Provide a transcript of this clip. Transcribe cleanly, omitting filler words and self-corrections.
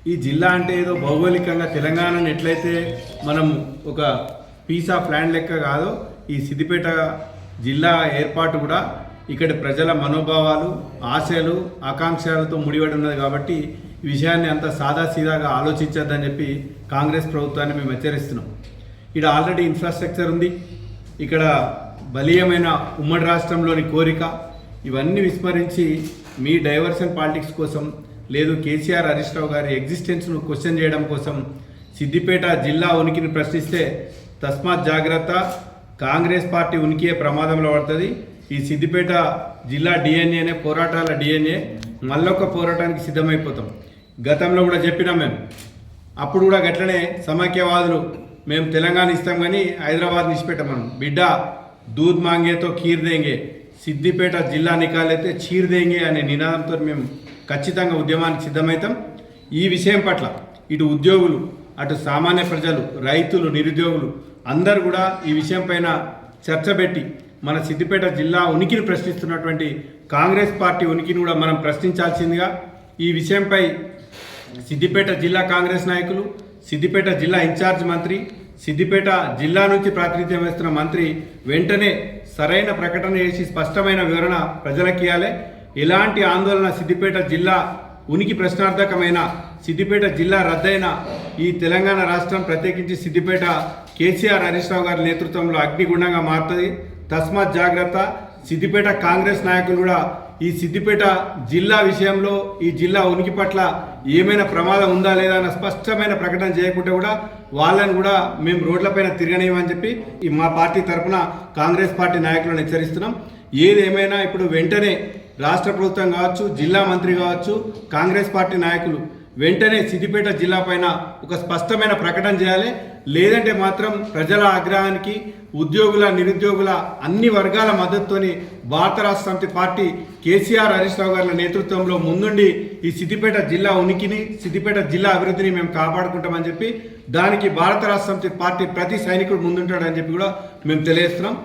ఈ జిల్లా అంటే ఏదో భౌగోళికంగా తెలంగాణను ఎట్లయితే మనం ఒక పీస్ ఆఫ్ ల్యాండ్ లెక్క కాదో ఈ సిద్దిపేట జిల్లా ఏర్పాటు కూడా ఇక్కడ ప్రజల మనోభావాలు, ఆశలు, ఆకాంక్షలతో ముడిపడి ఉన్నది. కాబట్టి ఈ విషయాన్ని అంత సాదాసీదాగా ఆలోచించద్దని చెప్పి కాంగ్రెస్ ప్రభుత్వాన్ని మేము హెచ్చరిస్తున్నాం. ఇక్కడ ఆల్రెడీ ఇన్ఫ్రాస్ట్రక్చర్ ఉంది, ఇక్కడ బలీయమైన ఉమ్మడి రాష్ట్రంలోని కోరిక, ఇవన్నీ విస్మరించి మీ డైవర్షన్ పాలిటిక్స్ కోసం, లేదు కేసీఆర్ హరీష్ రావు గారి ఎగ్జిస్టెన్స్ను క్వశ్చన్ చేయడం కోసం సిద్దిపేట జిల్లా ఉనికిని ప్రశ్నిస్తే తస్మాత్ జాగ్రత్త, కాంగ్రెస్ పార్టీ ఉనికియే ప్రమాదంలో పడుతుంది. ఈ సిద్దిపేట జిల్లా డిఎన్ఏనే పోరాటాల డిఎన్ఏ, మళ్ళొక పోరాటానికి సిద్ధమైపోతాం. గతంలో కూడా చెప్పినాం మేము, అప్పుడు కూడా గట్లనే సమైక్యవాదులు మేము తెలంగాణ ఇస్తాం కానీ హైదరాబాద్ నిష్పెట్టమను, బిడ్డ దూద్ మాంగేతో ఖీర్ దేంగే, సిద్దిపేట జిల్లా నికాలైతే చీర్ దేంగే అనే నినాదంతో మేము ఖచ్చితంగా ఉద్యమానికి సిద్ధమవుతాం. ఈ విషయం పట్ల ఇటు ఉద్యోగులు, అటు సామాన్య ప్రజలు, రైతులు, నిరుద్యోగులు అందరూ కూడా ఈ విషయం పైన చర్చ పెట్టి మన సిద్దిపేట జిల్లా ఉనికిని ప్రశ్నిస్తున్నటువంటి కాంగ్రెస్ పార్టీ ఉనికిని కూడా మనం ప్రశ్నించాల్సిందిగా, ఈ విషయంపై సిద్దిపేట జిల్లా కాంగ్రెస్ నాయకులు, సిద్దిపేట జిల్లా ఇన్ఛార్జ్ మంత్రి, సిద్దిపేట జిల్లా నుంచి ప్రాతినిధ్యం వహిస్తున్న మంత్రి వెంటనే సరైన ప్రకటన చేసి స్పష్టమైన వివరణ ప్రజలకు ఇవ్వాలి. ఎలాంటి ఆందోళన సిద్దిపేట జిల్లా ఉనికి ప్రశ్నార్థకమైన, సిద్దిపేట జిల్లా రద్దయిన ఈ తెలంగాణ రాష్ట్రం ప్రత్యేకించి సిద్దిపేట కేసీఆర్ హరీష్ రావు గారి నేతృత్వంలో అగ్నిగుండంగా మారుతుంది. తస్మాత్ జాగ్రత్త. సిద్దిపేట కాంగ్రెస్ నాయకులు కూడా ఈ సిద్దిపేట జిల్లా విషయంలో, ఈ జిల్లా ఉనికి పట్ల ఏమైనా ప్రమాదం ఉందా లేదా అన్న స్పష్టమైన ప్రకటన చేయకుంటే కూడా వాళ్ళని కూడా మేము రోడ్లపైన తిరగనివ్వని చెప్పి మా పార్టీ తరఫున కాంగ్రెస్ పార్టీ నాయకులను హెచ్చరిస్తున్నాం. ఏదేమైనా ఇప్పుడు వెంటనే రాష్ట్ర ప్రభుత్వం కావచ్చు, జిల్లా మంత్రి కావచ్చు, కాంగ్రెస్ పార్టీ నాయకులు వెంటనే సిద్దిపేట జిల్లా పైన ఒక స్పష్టమైన ప్రకటన చేయాలి. లేదంటే మాత్రం ప్రజల ఆగ్రహానికి, ఉద్యోగుల, నిరుద్యోగుల అన్ని వర్గాల మద్దతుతోని భారత రాష్ట్ర సమితి పార్టీ కేసీఆర్ హరీష్ రావు గారి నేతృత్వంలో ముందుండి ఈ సిద్దిపేట జిల్లా ఉనికిని, సిద్దిపేట జిల్లా అభివృద్ధిని మేము కాపాడుకుంటామని చెప్పి, దానికి భారత రాష్ట్ర సమితి పార్టీ ప్రతి సైనికుడు ముందుంటాడని చెప్పి కూడా మేము తెలియజేస్తున్నాం.